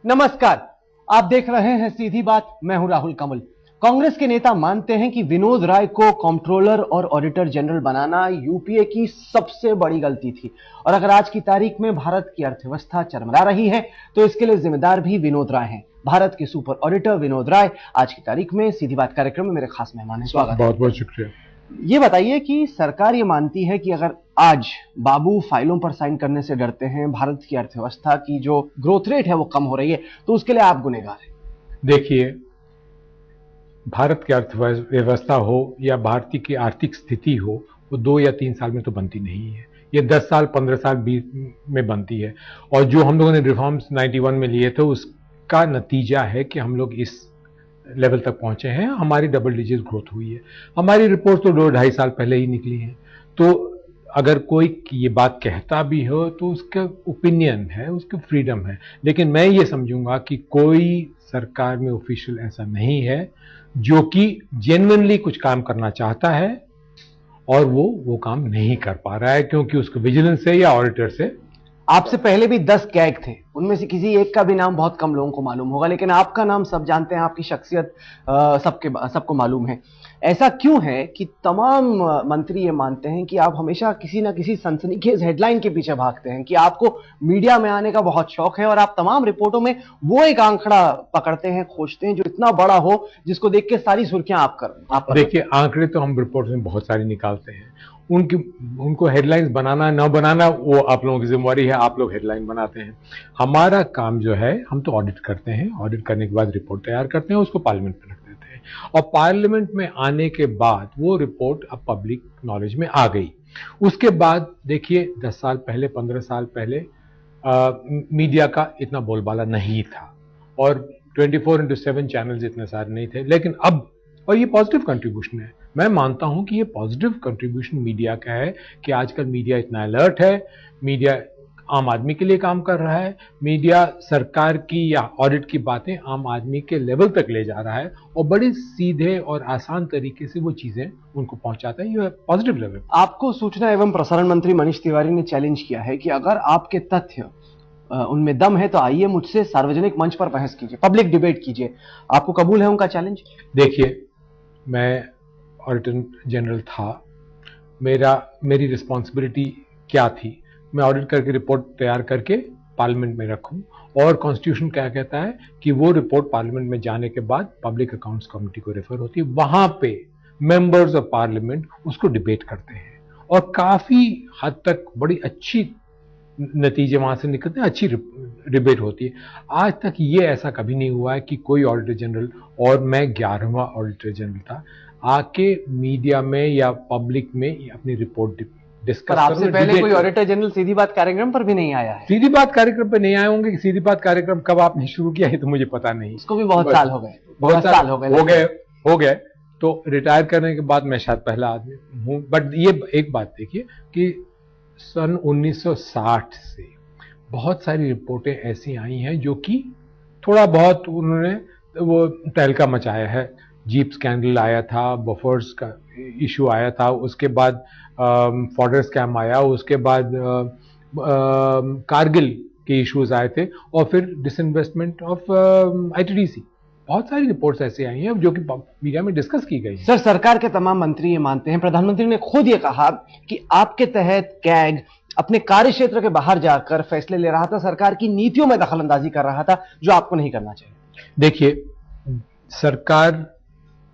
नमस्कार, आप देख रहे हैं सीधी बात। मैं हूं राहुल कमल। कांग्रेस के नेता मानते हैं कि विनोद राय को कंट्रोलर और ऑडिटर जनरल बनाना यूपीए की सबसे बड़ी गलती थी और अगर आज की तारीख में भारत की अर्थव्यवस्था चरमरा रही है तो इसके लिए जिम्मेदार भी विनोद राय हैं। भारत के सुपर ऑडिटर विनोद राय आज की तारीख में सीधी बात कार्यक्रम में मेरे खास मेहमान हैं। स्वागत। बहुत बहुत शुक्रिया। ये बताइए कि सरकार ये मानती है कि अगर आज बाबू फाइलों पर साइन करने से डरते हैं, भारत की अर्थव्यवस्था की जो ग्रोथ रेट है वो कम हो रही है, तो उसके लिए आप गुनहगार हैं। देखिए, भारत की अर्थव्यवस्था हो या भारतीय की आर्थिक स्थिति हो, वो 2 या 3 साल में तो बनती नहीं है। ये 10 साल 15 साल में बनती है। और जो हम लोगों ने रिफॉर्म्स 91 में लिए थे उसका नतीजा है कि हम लोग इस लेवल तक पहुंचे हैं। हमारी डबल डिजिट ग्रोथ हुई है। हमारी रिपोर्ट तो 2-2.5 साल पहले ही निकली है। तो अगर कोई ये बात कहता भी हो तो उसका ओपिनियन है, उसकी फ्रीडम है, लेकिन मैं ये समझूंगा कि कोई सरकार में ऑफिशियल ऐसा नहीं है जो कि जेन्युइनली कुछ काम करना चाहता है और वो काम नहीं कर पा रहा है क्योंकि उसको विजिलेंस से या ऑडिटर से। आपसे पहले भी 10 कैग थे, उनमें से किसी एक का भी नाम बहुत कम लोगों को मालूम होगा, लेकिन आपका नाम सब जानते हैं, आपकी शख्सियत सबको मालूम है। ऐसा क्यों है कि तमाम मंत्री ये मानते हैं कि आप हमेशा किसी ना किसी सनसनीखेज हेडलाइन के पीछे भागते हैं, कि आपको मीडिया में आने का बहुत शौक है और आप तमाम रिपोर्टों में वो एक आंकड़ा पकड़ते हैं, खोजते हैं जो इतना बड़ा हो जिसको देख के सारी सुर्खियां आप देखिए, आंकड़े तो हम रिपोर्ट में बहुत सारे निकालते हैं। उनको हेडलाइंस बनाना ना बनाना वो आप लोगों की जिम्मेवारी है। आप लोग हेडलाइन बनाते हैं। हमारा काम जो है, हम तो ऑडिट करते हैं। ऑडिट करने के बाद रिपोर्ट तैयार करते हैं, उसको पार्लियामेंट में रख देते हैं और पार्लियामेंट में आने के बाद वो रिपोर्ट अब पब्लिक नॉलेज में आ गई। उसके बाद देखिए, 10 साल पहले 15 साल पहले मीडिया का इतना बोलबाला नहीं था और 24/7 चैनल्स इतने सारे नहीं थे, लेकिन अब, और ये पॉजिटिव कंट्रीब्यूशन है। मैं मानता हूं कि ये पॉजिटिव कंट्रीब्यूशन मीडिया का है कि आजकल मीडिया इतना अलर्ट है, मीडिया आम आदमी के लिए काम कर रहा है, मीडिया सरकार की या ऑडिट की बातें आम आदमी के लेवल तक ले जा रहा है और बड़े सीधे और आसान तरीके से वो चीजें उनको पहुंचाता है। ये पॉजिटिव लेवल। आपको सूचना एवं प्रसारण मंत्री मनीष तिवारी ने चैलेंज किया है कि अगर आपके तथ्य उनमें दम है तो आइए मुझसे सार्वजनिक मंच पर बहस कीजिए, पब्लिक डिबेट कीजिए। आपको कबूल है उनका चैलेंज? देखिए, मैं ऑडिटर जनरल था, मेरी रिस्पॉन्सिबिलिटी क्या थी? मैं ऑडिट करके रिपोर्ट तैयार करके पार्लियामेंट में रखूं और कॉन्स्टिट्यूशन क्या कहता है कि वो रिपोर्ट पार्लियामेंट में जाने के बाद पब्लिक अकाउंट्स कमेटी को रेफर होती है। वहां पे मेंबर्स ऑफ पार्लियामेंट उसको डिबेट करते हैं और काफी हद तक बड़ी अच्छी नतीजे वहां से निकलते हैं, अच्छी डिबेट होती है। आज तक ये ऐसा कभी नहीं हुआ है कि कोई ऑडिटर जनरल, और मैं 11वां ऑडिटर जनरल था, आके मीडिया में या पब्लिक में अपनी रिपोर्ट डिस्कस कर। आपसे पहले कोई ऑडिटर जनरल सीधी बात कार्यक्रम पर भी नहीं आया है? सीधी बात कार्यक्रम पर नहीं आए होंगे। सीधी बात कार्यक्रम कब आपने शुरू किया है तो मुझे पता नहीं। उसको भी बहुत साल हो गए। बहुत साल हो गए। तो रिटायर करने के बाद मैं शायद पहला आदमी हूं। बट ये एक बात देखिए कि सन 1960 से बहुत सारी रिपोर्टें ऐसी आई हैं जो कि थोड़ा बहुत उन्होंने वो तहलका मचाया है। जीप स्कैंडल आया था, बफर्स का इशू आया था, उसके बाद फॉर्डर स्कैम आया, उसके बाद कारगिल के इश्यूज आए थे और फिर डिसइन्वेस्टमेंट ऑफ आईटीडीसी। बहुत सारी रिपोर्ट्स ऐसी आई हैं जो कि मीडिया में डिस्कस की गई। सर, सरकार के तमाम मंत्री ये मानते हैं, प्रधानमंत्री ने खुद ये कहा कि आपके तहत कैग अपने कार्य क्षेत्र के बाहर जाकर फैसले ले रहा था, सरकार की नीतियों में दखलंदाजी कर रहा था, जो आपको नहीं करना चाहिए। देखिए, सरकार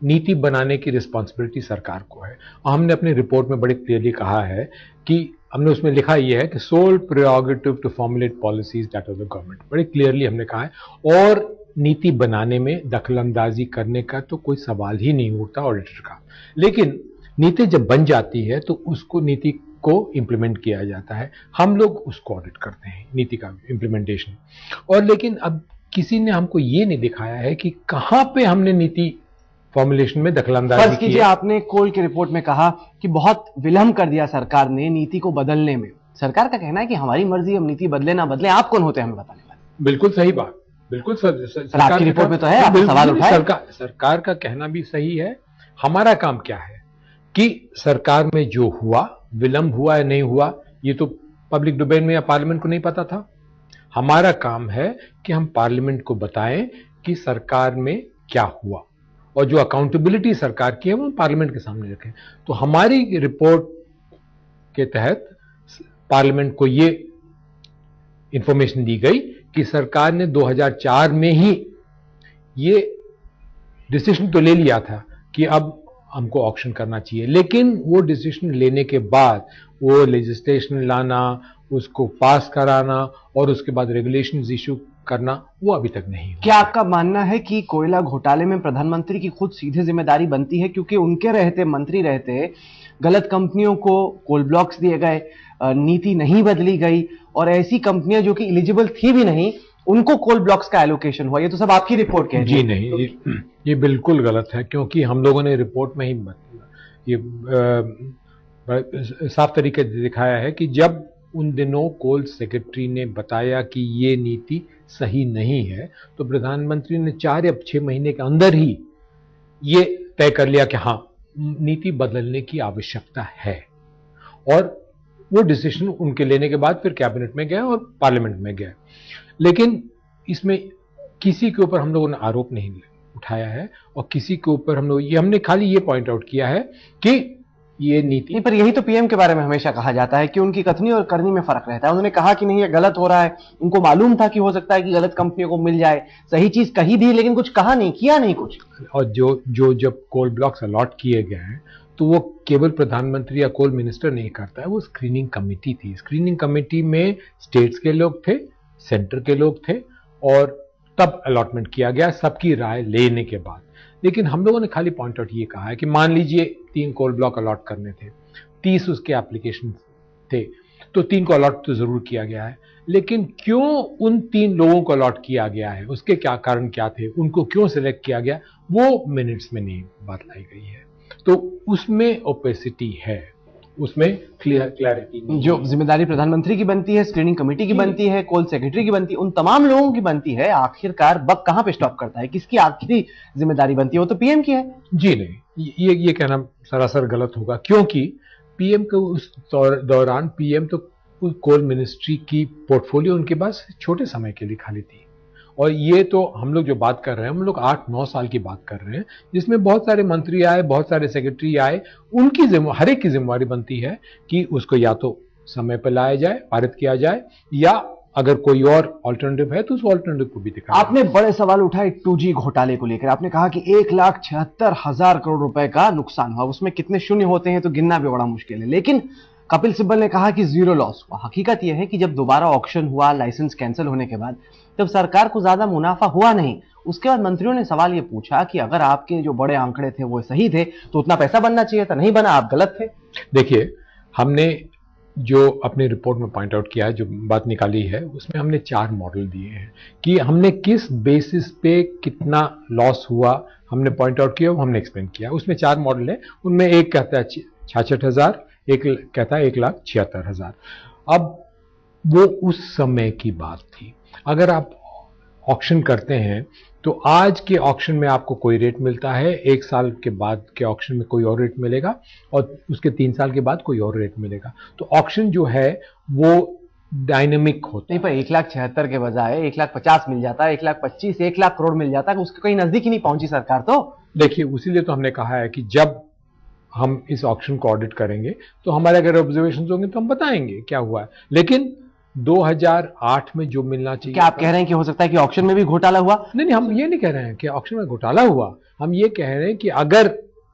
नीति बनाने की रिस्पॉन्सिबिलिटी सरकार को है। हमने अपनी रिपोर्ट में बड़े क्लियरली कहा है कि हमने उसमें लिखा यह है कि sole prerogative to formulate policies that of the government. बड़े क्लियरली हमने कहा है। और नीति बनाने में दखलंदाजी करने का तो कोई सवाल ही नहीं उठता ऑडिटर का। लेकिन नीति जब बन जाती है तो उसको नीति को इंप्लीमेंट किया जाता है। हम लोग उसको ऑडिट करते हैं, नीति का इंप्लीमेंटेशन। और लेकिन अब किसी ने हमको ये नहीं दिखाया है कि कहां पे हमने नीति फॉर्मुलेशन में दखलंदाजी की है। आपने कोल की रिपोर्ट में कहा कि बहुत विलंब कर दिया सरकार ने नीति को बदलने में। सरकार का कहना है कि हमारी मर्जी, हम नीति बदले ना बदले, आप कौन होते हैं हमें बताने वाले? बिल्कुल सही बात, बिल्कुल सरकार की रिपोर्ट में तो है, आपने सवाल उठाया। सरकार का कहना भी सही है। हमारा काम क्या है कि सरकार में जो हुआ, विलंब हुआ या नहीं हुआ, ये तो पब्लिक डोमेन में या पार्लियामेंट को नहीं पता था। हमारा काम है कि हम पार्लियामेंट को बताएं कि सरकार में क्या हुआ, और जो अकाउंटेबिलिटी सरकार की है वो पार्लियामेंट के सामने रखें। तो हमारी रिपोर्ट के तहत पार्लियामेंट को ये इंफॉर्मेशन दी गई कि सरकार ने 2004 में ही ये डिसीजन तो ले लिया था कि अब हमको ऑक्शन करना चाहिए, लेकिन वो डिसीजन लेने के बाद वो लेजिस्लेशन लाना, उसको पास कराना और उसके बाद रेगुलेशंस इशू करना, वो अभी तक नहीं हुआ। क्या आपका मानना है कि कोयला घोटाले में प्रधानमंत्री की खुद सीधे जिम्मेदारी बनती है, क्योंकि उनके रहते, मंत्री रहते, गलत कंपनियों को कोल ब्लॉक्स दिए गए, नीति नहीं बदली गई और ऐसी कंपनियां जो कि एलिजिबल थी भी नहीं उनको कोल ब्लॉक्स का एलोकेशन हुआ? ये तो सब आपकी रिपोर्ट कह रही है। जी नहीं, ये बिल्कुल गलत है, क्योंकि हम लोगों ने रिपोर्ट में ही ये साफ तरीके से दिखाया है कि जब उन दिनों कोल सेक्रेटरी ने बताया कि ये नीति सही नहीं है, तो प्रधानमंत्री ने 4 या 6 महीने के अंदर ही ये तय कर लिया कि हाँ, नीति बदलने की आवश्यकता है, और वो डिसीजन उनके लेने के बाद फिर कैबिनेट में गया और पार्लियामेंट में गया। लेकिन इसमें किसी के ऊपर हम लोगों ने आरोप नहीं उठाया है, और किसी के ऊपर हमने खाली ये पॉइंट आउट किया है कि ये नीति। नहीं, पर यही तो पीएम के बारे में हमेशा कहा जाता है कि उनकी कथनी और करनी में फर्क रहता है। उन्होंने कहा कि नहीं ये गलत हो रहा है, उनको मालूम था कि हो सकता है कि गलत कंपनियों को मिल जाए, सही चीज कही भी लेकिन कुछ कहा नहीं, किया नहीं कुछ। और जो जब कोल ब्लॉक्स अलॉट किए गए हैं तो वो केवल प्रधानमंत्री या कोल मिनिस्टर नहीं करता है, वो स्क्रीनिंग कमेटी थी। स्क्रीनिंग कमेटी में स्टेट्स के लोग थे, सेंटर के लोग थे, और तब अलॉटमेंट किया गया सबकी राय लेने के बाद। लेकिन हम लोगों ने खाली पॉइंट आउट ये कहा है कि मान लीजिए 3 कोल ब्लॉक अलॉट करने थे, 30 उसके एप्लीकेशन थे, तो 3 को अलॉट तो जरूर किया गया है, लेकिन क्यों उन 3 लोगों को अलॉट किया गया है, उसके क्या कारण क्या थे, उनको क्यों सिलेक्ट किया गया, वो मिनट्स में नहीं बतलाई गई है। तो उसमें ओपेसिटी है, उसमें क्लैरिटी नहीं। जो जिम्मेदारी प्रधानमंत्री की बनती है, स्क्रीनिंग कमेटी की बनती है, कोल सेक्रेटरी की बनती है, उन तमाम लोगों की बनती है, आखिरकार बक कहां पे स्टॉप करता है, किसकी आखिरी जिम्मेदारी बनती है? वो तो पीएम की है। जी नहीं, ये कहना सरासर गलत होगा, क्योंकि पीएम के उस दौरान पीएम तो कोल मिनिस्ट्री की पोर्टफोलियो उनके पास छोटे समय के लिए खाली थी, और ये तो हम लोग जो बात कर रहे हैं, हम लोग 8-9 साल की बात कर रहे हैं, जिसमें बहुत सारे मंत्री आए, बहुत सारे सेक्रेटरी आए। उनकी हर एक की जिम्मेदारी बनती है कि उसको या तो समय पर लाया जाए, पारित किया जाए, या अगर कोई और ऑल्टरनेटिव है तो उस ऑल्टरनेटिव को भी दिखाया। आपने बड़े सवाल उठाए 2G घोटाले को लेकर। आपने कहा कि 1,76,000 करोड़ रुपए का नुकसान हुआ, उसमें कितने शून्य होते हैं तो गिनना भी बड़ा मुश्किल है, लेकिन कपिल सिब्बल ने कहा कि 0 लॉस हुआ। हकीकत यह है कि जब दोबारा ऑक्शन हुआ, लाइसेंस कैंसिल होने के बाद, तब सरकार को ज्यादा मुनाफा हुआ नहीं। उसके बाद मंत्रियों ने सवाल यह पूछा कि अगर आपके जो बड़े आंकड़े थे वो सही थे तो उतना पैसा बनना चाहिए था, नहीं बना, आप गलत थे। देखिए, हमने जो अपनी रिपोर्ट में पॉइंट आउट किया है, जो बात निकाली है, उसमें हमने 4 मॉडल दिए हैं कि हमने किस बेसिस पे कितना लॉस हुआ, हमने पॉइंट आउट किया, वो हमने एक्सप्लेन किया। उसमें 4 मॉडल है, उनमें एक कहता है 66,000, एक कहता है 1,76,000। अब वो उस समय की बात थी। अगर आप ऑक्शन करते हैं तो आज के ऑक्शन में आपको कोई रेट मिलता है, 1 साल के बाद के ऑक्शन में कोई और रेट मिलेगा, और उसके 3 साल के बाद कोई और रेट मिलेगा। तो ऑक्शन जो है वो डायनेमिक होता है। नहीं, पर 1,76,000 के बजाय 1,50,000 मिल जाता है, 1,25,000, 1,00,000 करोड़ मिल जाता है, उसके कहीं नजदीक ही नहीं पहुंची सरकार। तो देखिए, उसीलिए तो हमने कहा है कि जब हम इस ऑक्शन को ऑडिट करेंगे तो हमारे अगर ऑब्जर्वेशन होंगे तो हम बताएंगे क्या हुआ है। लेकिन 2008 में जो मिलना चाहिए। क्या आप कह रहे हैं कि हो सकता है कि ऑक्शन में भी घोटाला हुआ? नहीं, हम ये नहीं कह रहे हैं कि ऑक्शन में घोटाला हुआ। हम ये कह रहे हैं कि अगर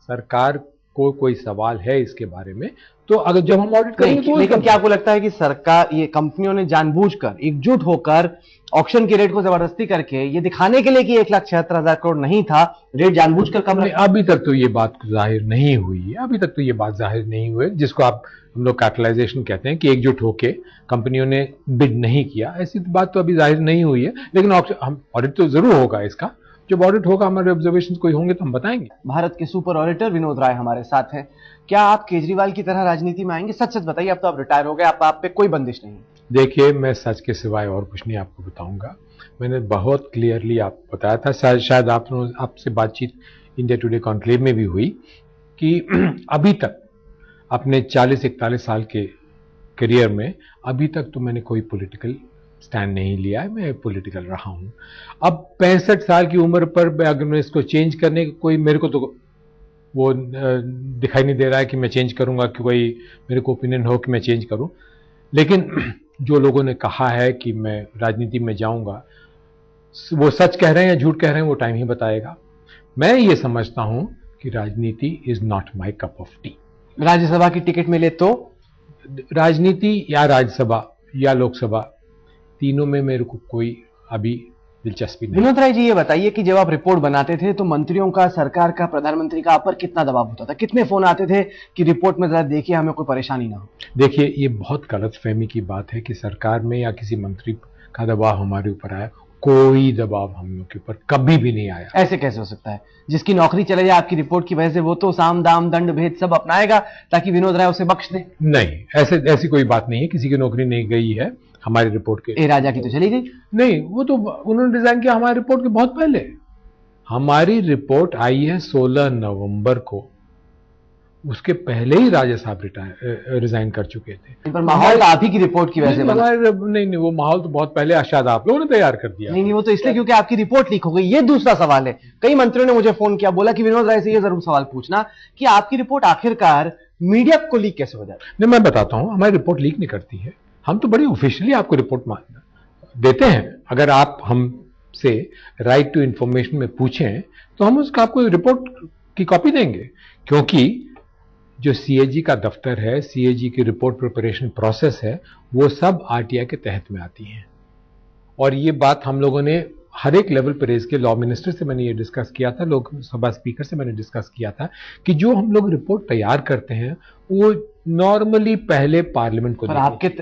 सरकार को कोई सवाल है इसके बारे में, तो अगर जब हम ऑडिट करेंगे तो। लेकिन क्या आपको लगता है कि सरकार, ये कंपनियों ने जानबूझकर एकजुट होकर ऑक्शन के रेट को जबरदस्ती करके ये दिखाने के लिए कि 1,76,000 करोड़ नहीं था, रेट जानबूझकर कम रखा? अभी तक तो ये बात जाहिर नहीं हुई है, अभी तक तो ये बात जाहिर नहीं हुई, जिसको हम लोग कैपिटलाइजेशन कहते हैं कि एकजुट होके कंपनियों ने बिड नहीं किया, ऐसी बात तो अभी जाहिर नहीं हुई है। लेकिन हम ऑडिट तो जरूर होगा इसका। जब ऑडिट होगा, हमारे ऑब्जर्वेशन कोई होंगे तो हम बताएंगे। भारत के सुपर ऑडिटर विनोद राय हमारे साथ हैं। क्या आप केजरीवाल की तरह राजनीति में आएंगे? सच सच बताइए, अब तो आप रिटायर हो गए, आप पे कोई बंदिश नहीं। देखिए, मैं सच के सिवाय और कुछ नहीं आपको बताऊंगा। मैंने बहुत क्लियरली आपको बताया था, शायद आपसे बातचीत इंडिया टुडे कॉन्क्लेव में भी हुई, कि अभी तक अपने 40-41 साल के करियर में अभी तक तो मैंने कोई पॉलिटिकल स्टैंड नहीं लिया है, मैं पॉलिटिकल रहा हूं। अब 65 साल की उम्र पर अगर मैं इसको चेंज करने की कोई मेरे को तो वो दिखाई नहीं दे रहा है कि मैं चेंज करूंगा, कि कोई मेरे को ओपिनियन हो कि मैं चेंज करूं। लेकिन जो लोगों ने कहा है कि मैं राजनीति में जाऊंगा, वो सच कह रहे हैं या झूठ कह रहे हैं वो टाइम ही बताएगा। मैं ये समझता हूं कि राजनीति is not my cup of T. Rajya Sabha की टिकट मिले तो? राजनीति या राज्यसभा या लोकसभा, तीनों में मेरे को कोई अभी दिलचस्पी नहीं। विनोद राय जी, ये बताइए कि जब आप रिपोर्ट बनाते थे तो मंत्रियों का, सरकार का, प्रधानमंत्री का आप पर कितना दबाव होता था? कितने फोन आते थे कि रिपोर्ट में जरा देखिए, हमें कोई परेशानी ना हो? देखिए, ये बहुत गलतफहमी की बात है कि सरकार में या किसी मंत्री का दबाव हमारे ऊपर आया। कोई दबाव हम लोग के ऊपर कभी भी नहीं आया। ऐसे कैसे हो सकता है? जिसकी नौकरी चले जाए आपकी रिपोर्ट की वजह से, वो तो साम दाम दंड भेद सब अपनाएगा ताकि विनोद राय उसे बख्श दे। नहीं, ऐसी कोई बात नहीं है, किसी की नौकरी नहीं गई है हमारी रिपोर्ट के। ए राजा की तो चली गई। नहीं, वो तो उन्होंने रिजाइन किया हमारी रिपोर्ट के बहुत पहले। हमारी रिपोर्ट आई है 16 नवंबर को, उसके पहले ही राजा साहब रिजाइन कर चुके थे। पर माहौल आप ही की रिपोर्ट की वजह से बना। नहीं, वो माहौल तो बहुत पहले शायद आप लोगों ने तैयार कर दिया। नहीं, वो तो इसलिए क्योंकि आपकी रिपोर्ट लीक हो गई। ये दूसरा सवाल है। कई मंत्रियों ने मुझे फोन किया, बोला कि विनोद राय से ये जरूर सवाल पूछना कि आपकी रिपोर्ट आखिरकार मीडिया को लीक कैसे हो जाती है? नहीं, मैं बताता हूं, हमारी रिपोर्ट लीक नहीं करती है। हम तो बड़ी ऑफिशियली आपको रिपोर्ट देते हैं। अगर आप हमसे राइट टू इंफॉर्मेशन में पूछें तो हम उसका आपको रिपोर्ट की कॉपी देंगे, क्योंकि जो सीएजी का दफ्तर है, सीएजी की रिपोर्ट प्रिपरेशन प्रोसेस है, वो सब आरटीआई के तहत में आती है। और ये बात हम लोगों ने हर एक लेवल पर रेज किया। लॉ मिनिस्टर से मैंने ये डिस्कस किया था, लोकसभा स्पीकर से मैंने डिस्कस किया था कि जो हम लोग रिपोर्ट तैयार करते हैं वो नॉर्मली पहले पार्लियामेंट को। पर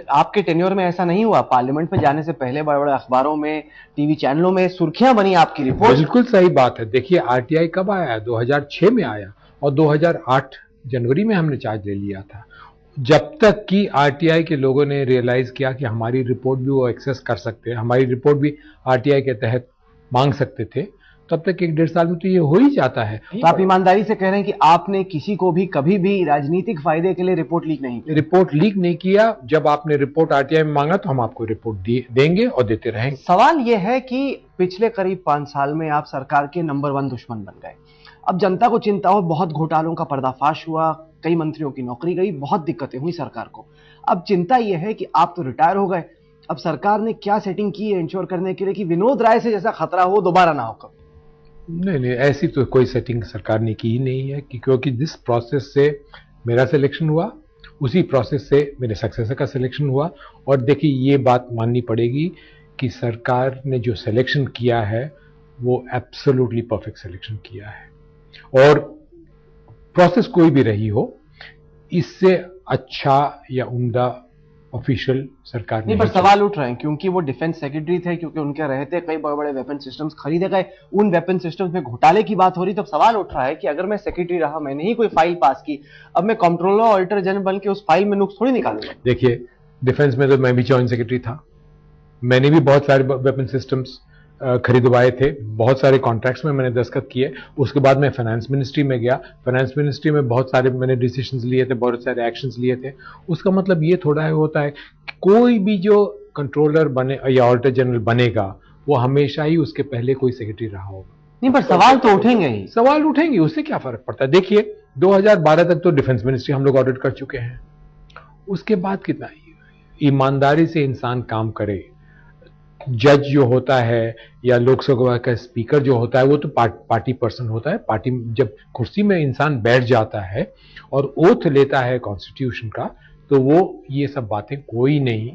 आपके टेन्योर में ऐसा नहीं हुआ? पार्लियामेंट में जाने से पहले बड़े बड़े अखबारों में, टीवी चैनलों में सुर्खियां बनी आपकी रिपोर्ट। बिल्कुल सही बात है। देखिए, आरटीआई कब आया? 2006 में आया और 2008 जनवरी में हमने चार्ज ले लिया था। जब तक कि आरटीआई के लोगों ने रियलाइज किया कि हमारी रिपोर्ट भी वो एक्सेस कर सकते हैं, हमारी रिपोर्ट भी आरटीआई के तहत मांग सकते थे, तब तक 1-1.5 साल में तो ये हो ही जाता है। तो आप ईमानदारी से कह रहे हैं कि आपने किसी को भी कभी भी राजनीतिक फायदे के लिए रिपोर्ट लीक नहीं की? रिपोर्ट लीक नहीं किया। जब आपने रिपोर्ट आरटीआई में मांगा तो हम आपको रिपोर्ट देंगे और देते रहेंगे। सवाल यह है कि पिछले करीब 5 साल में आप सरकार के नंबर 1 दुश्मन बन गए। अब जनता को चिंता हो, बहुत घोटालों का पर्दाफाश हुआ, कई मंत्रियों की नौकरी गई, बहुत दिक्कतें हुई सरकार को। अब चिंता यह है कि आप तो रिटायर हो गए, अब सरकार ने क्या सेटिंग की है इंश्योर करने के लिए कि विनोद राय से जैसा खतरा हो दोबारा ना हो? कब? नहीं, ऐसी तो कोई सेटिंग सरकार ने की ही नहीं है, क्योंकि जिस प्रोसेस से मेरा सिलेक्शन हुआ उसी प्रोसेस से मेरे सक्सेसर का सिलेक्शन हुआ। और देखिए, ये बात माननी पड़ेगी कि सरकार ने जो सिलेक्शन किया है वो एब्सोल्युटली परफेक्ट सिलेक्शन किया है। और प्रोसेस कोई भी रही हो, इससे अच्छा या उम्दा ऑफिशियल सरकार नहीं, पर सवाल उठ रहे हैं क्योंकि वो डिफेंस सेक्रेटरी थे, क्योंकि उनके रहते कई बड़े बड़े वेपन सिस्टम्स खरीदे गए, उन वेपन सिस्टम्स में घोटाले की बात हो रही। तो सवाल उठ रहा है कि अगर मैं सेक्रेटरी रहा, मैंने ही कोई फाइल पास की, अब मैं कंट्रोलर ऑडिटर जनरल बन के उस फाइल में नुक्स थोड़ी निकालूंगा। देखिए, डिफेंस में तो मैं भी जॉइंट सेक्रेटरी था, मैंने भी बहुत सारे वेपन सिस्टम्स खरीदवाए थे, बहुत सारे कॉन्ट्रैक्ट्स में मैंने दस्तखत किए। उसके बाद मैं फाइनेंस मिनिस्ट्री में गया, फाइनेंस मिनिस्ट्री में बहुत सारे मैंने डिसीजंस लिए थे, बहुत सारे एक्शंस लिए थे। उसका मतलब ये थोड़ा है होता है कि कोई भी जो कंट्रोलर बने या ऑडिटर जनरल बनेगा वो हमेशा ही उसके पहले कोई सेक्रेटरी रहा होगा। नहीं, पर सवाल तो उठेंगे ही। सवाल उठेंगे, उससे क्या फर्क पड़ता है? देखिए, 2012 तक तो डिफेंस मिनिस्ट्री हम लोग ऑडिट कर चुके हैं। उसके बाद कितना ईमानदारी से इंसान काम करे, जज जो होता है या लोकसभा का स्पीकर जो होता है वो तो पार्टी पर्सन होता है। पार्टी जब कुर्सी में इंसान बैठ जाता है और ओथ लेता है कॉन्स्टिट्यूशन का, तो वो ये सब बातें कोई नहीं,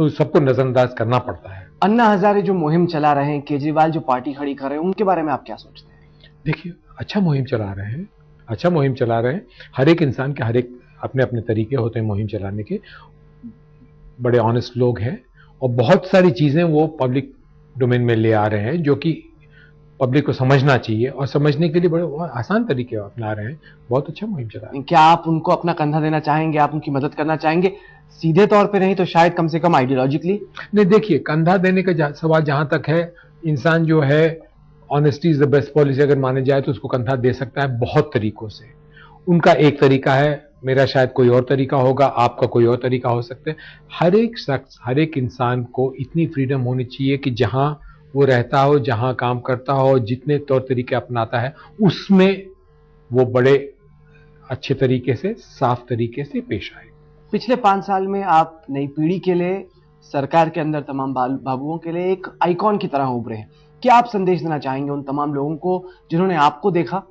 सबको नजरअंदाज करना पड़ता है। अन्ना हजारे जो मुहिम चला रहे हैं, केजरीवाल जो पार्टी खड़ी कर रहे हैं, उनके बारे में आप क्या सोचते हैं? देखिए, अच्छा मुहिम चला रहे हैं, अच्छा मुहिम चला रहे हैं। हर एक इंसान के हर एक अपने अपने तरीके होते हैं मुहिम चलाने के। बड़े ऑनेस्ट लोग हैं और बहुत सारी चीजें वो पब्लिक डोमेन में ले आ रहे हैं जो कि पब्लिक को समझना चाहिए, और समझने के लिए बड़े आसान तरीके अपना रहे हैं। बहुत अच्छा मुहिम चला रहे हैं। क्या आप उनको अपना कंधा देना चाहेंगे? आप उनकी मदद करना चाहेंगे? सीधे तौर पे नहीं तो शायद कम से कम आइडियोलॉजिकली। नहीं, देखिए, कंधा देने का सवाल जहां तक है, इंसान जो है honesty is the best policy अगर माने जाए तो उसको कंधा दे सकता है बहुत तरीकों से। उनका एक तरीका है मेरा शायद कोई और तरीका होगा, आपका कोई और तरीका हो सकता है। हर एक शख्स, हर एक इंसान को इतनी फ्रीडम होनी चाहिए कि जहां वो रहता हो, जहां काम करता हो, जितने तौर तरीके अपनाता है, उसमें वो बड़े अच्छे तरीके से, साफ तरीके से पेश आए। पिछले 5 साल में आप नई पीढ़ी के लिए, सरकार के अंदर तमाम बाबुओं के लिए एक आइकॉन की तरह उभरे हैं। क्या आप संदेश देना चाहेंगे उन तमाम लोगों को जिन्होंने आपको देखा?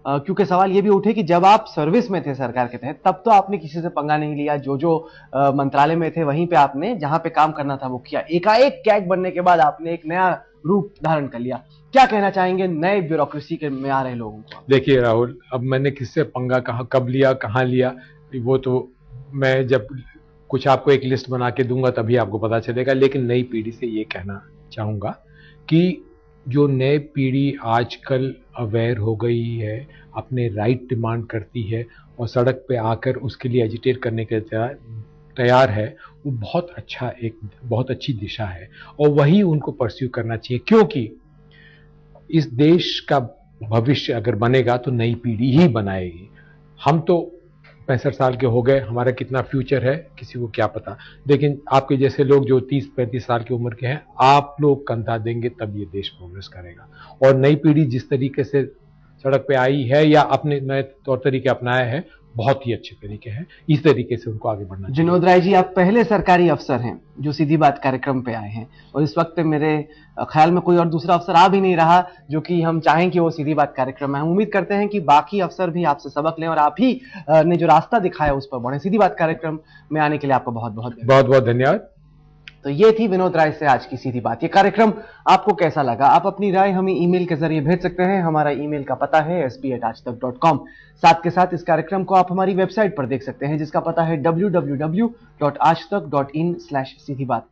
क्योंकि सवाल ये भी उठे कि जब आप सर्विस में थे सरकार के तहत, तब तो आपने किसी से पंगा नहीं लिया, जो मंत्रालय में थे वहीं पे आपने जहां पे काम करना था वो किया। एकाएक कैग बनने के बाद आपने एक नया रूप धारण कर लिया। क्या कहना चाहेंगे नए ब्यूरोक्रेसी के में आ रहे लोगों को? देखिए राहुल, अब मैंने किससे पंगा कहा, कब लिया, कहाँ लिया, वो तो मैं जब कुछ आपको एक लिस्ट बना के दूंगा तभी आपको पता चलेगा। लेकिन नई पीढ़ी से ये कहना चाहूँगा कि जो नई पीढ़ी आजकल अवेयर हो गई है, अपने राइट डिमांड करती है और सड़क पे आकर उसके लिए एजिटेट करने के तैयार है, वो बहुत अच्छी दिशा है और वही उनको परस्यू करना चाहिए। क्योंकि इस देश का भविष्य अगर बनेगा तो नई पीढ़ी ही बनाएगी। हम तो 65 साल के हो गए, हमारा कितना फ्यूचर है किसी को क्या पता, लेकिन आपके जैसे लोग जो 30-35 साल की उम्र के हैं, आप लोग कंधा देंगे तब ये देश प्रोग्रेस करेगा। और नई पीढ़ी जिस तरीके से सड़क पे आई है या अपने नए तौर तरीके अपनाए हैं, बहुत ही अच्छे तरीके हैं, इस तरीके से उनको आगे बढ़ना चाहिए। विनोद राय जी, आप पहले सरकारी अफसर हैं जो सीधी बात कार्यक्रम पे आए हैं और इस वक्त मेरे ख्याल में कोई और दूसरा अफसर आ भी नहीं रहा जो कि हम चाहें कि वो सीधी बात कार्यक्रम में। हम उम्मीद करते हैं कि बाकी अफसर भी आपसे सबक लें और आप ही ने जो रास्ता दिखाया उस पर बढ़े। सीधी बात कार्यक्रम में आने के लिए आपका बहुत बहुत धन्यवाद। तो ये थी विनोद राय से आज की सीधी बात। ये कार्यक्रम आपको कैसा लगा? आप अपनी राय हमें ईमेल के जरिए भेज सकते हैं। हमारा ईमेल का पता है sb@aajtak.com। साथ के साथ इस कार्यक्रम को आप हमारी वेबसाइट पर देख सकते हैं जिसका पता है www.aajtak.in/सीधी बात।